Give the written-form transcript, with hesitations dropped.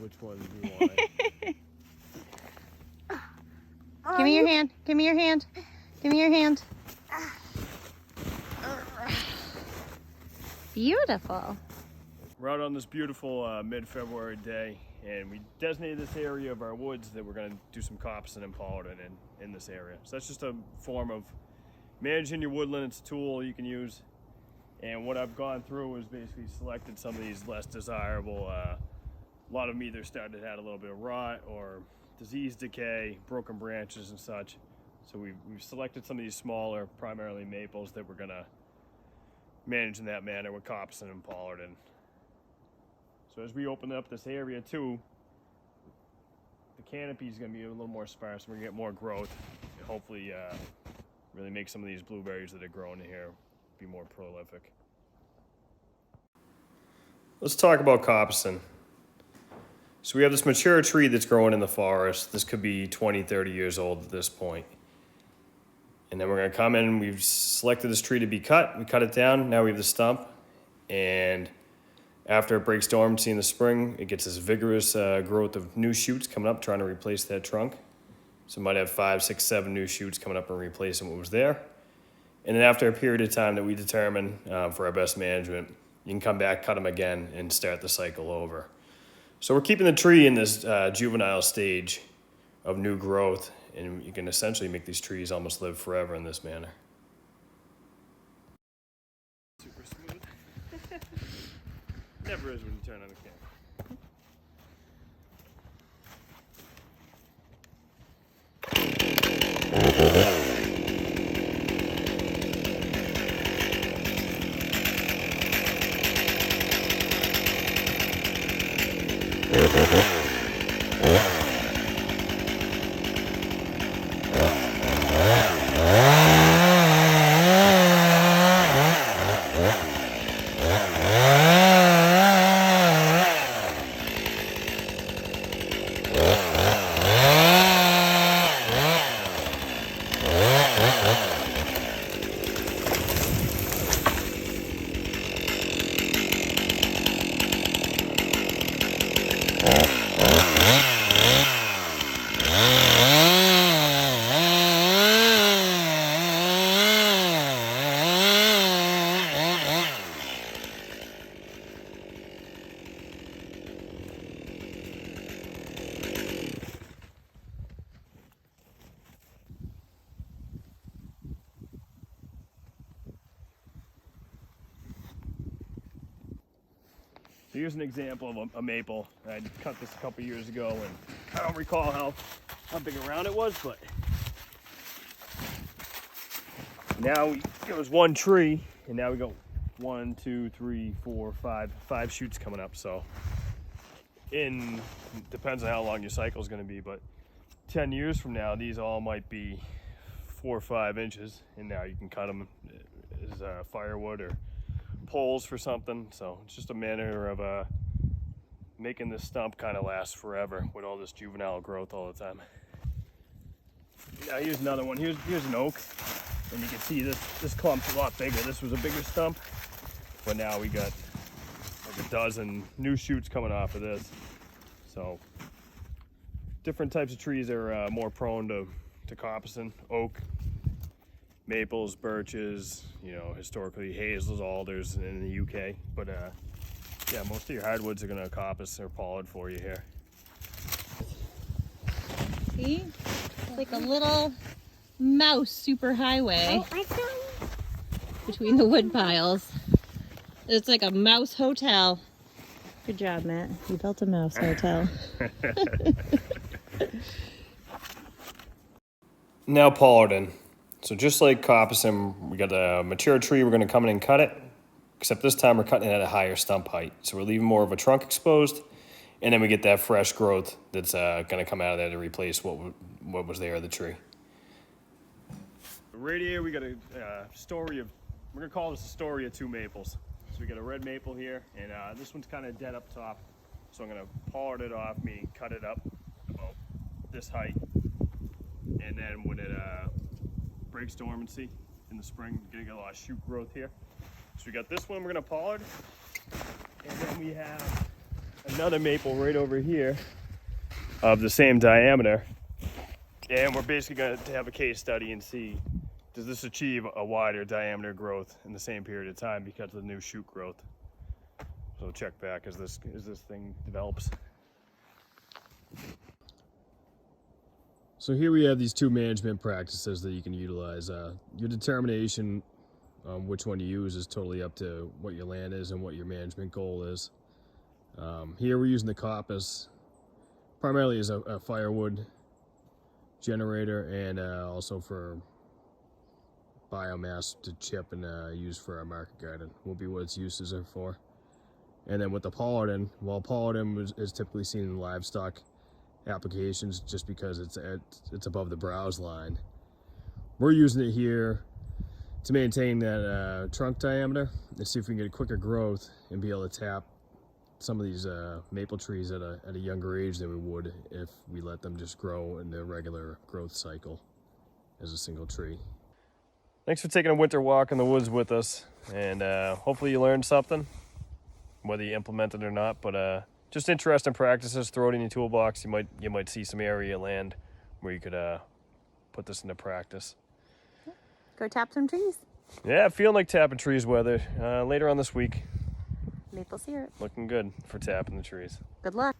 which ones we want. Give me your hand. Give me your hand. Give me your hand. Beautiful. We're out on this beautiful mid-February day, and we designated this area of our woods that we're going to do some coppicing and pollarding in this area. So that's just a form of managing your woodland. It's a tool you can use. And what I've gone through is basically selected some of these less desirable. A lot of them either started to have a little bit of rot or disease decay, broken branches and such. So we've selected some of these smaller, primarily maples, that we're going to manage in that manner with coppicing and pollarding. So as we open up this area too, the canopy is going to be a little more sparse. We're going to get more growth and hopefully really make some of these blueberries that are growing in here be more prolific. Let's talk about coppicing. So we have this mature tree that's growing in the forest. This could be 20, 30 years old at this point. And then we're going to come in, we've selected this tree to be cut. We cut it down, now we have the stump. And after it breaks dormancy in the spring, it gets this vigorous growth of new shoots coming up, trying to replace that trunk. So we might have 5, 6, 7 new shoots coming up and replacing what was there. And then after a period of time that we determine for our best management, you can come back, cut them again, and start the cycle over. So we're keeping the tree in this juvenile stage of new growth, and you can essentially make these trees almost live forever in this manner. Super smooth. Never is when you turn on the camera. So here's an example of a maple. I cut this a couple years ago, and I don't recall how big around it was, but now it was one tree, and now we got 1, 2, 3, 4, 5 shoots coming up. So depends on how long your cycle is going to be, but 10 years from now, these all might be 4 or 5 inches, and now you can cut them as firewood or poles for something. So it's just a manner of making this stump kind of last forever with all this juvenile growth all the time. Now here's another one. Here's an oak, and you can see this clump's a lot bigger. This was a bigger stump, but now we got like a dozen new shoots coming off of this. So different types of trees are more prone to coppicing. Oak, maples, birches, historically hazels, alders in the UK. But yeah, most of your hardwoods are going to coppice or pollard for you here. See? It's like a little mouse superhighway between the wood piles. It's like a mouse hotel. Good job, Matt. You built a mouse hotel. Now pollarding. So just like coppicing, we got a mature tree, we're going to come in and cut it, except this time we're cutting it at a higher stump height. So we're leaving more of a trunk exposed, and then we get that fresh growth that's going to come out of there to replace what was there of the tree. Right here we got a story of, we're going to call this a story of 2 maples. So we got a red maple here, and this one's kind of dead up top. So I'm going to pollard it off, meaning cut it up about this height, and then when it breaks dormancy in the spring, you're gonna get a lot of shoot growth here. So we got this one we're gonna pollard, and then we have another maple right over here of the same diameter. And we're basically going to have a case study and see, does this achieve a wider diameter growth in the same period of time because of the new shoot growth? So check back as this thing develops. So here we have these two management practices that you can utilize. Your determination on which one you use is totally up to what your land is and what your management goal is. Here we're using the coppice primarily as a firewood generator and also for biomass to chip and use for our market garden will be what its uses are for. And then with the pollarding, well, pollarding is typically seen in livestock applications just because it's above the browse line. We're using it here to maintain that trunk diameter and see if we can get a quicker growth and be able to tap some of these maple trees at a younger age than we would if we let them just grow in the regular growth cycle as a single tree. Thanks for taking a winter walk in the woods with us, and hopefully you learned something, whether you implement it or not, but just interesting practices. Throw it in your toolbox. You might see some area of land where you could put this into practice. Go tap some trees. Yeah, feeling like tapping trees weather later on this week. Maple syrup. Looking good for tapping the trees. Good luck.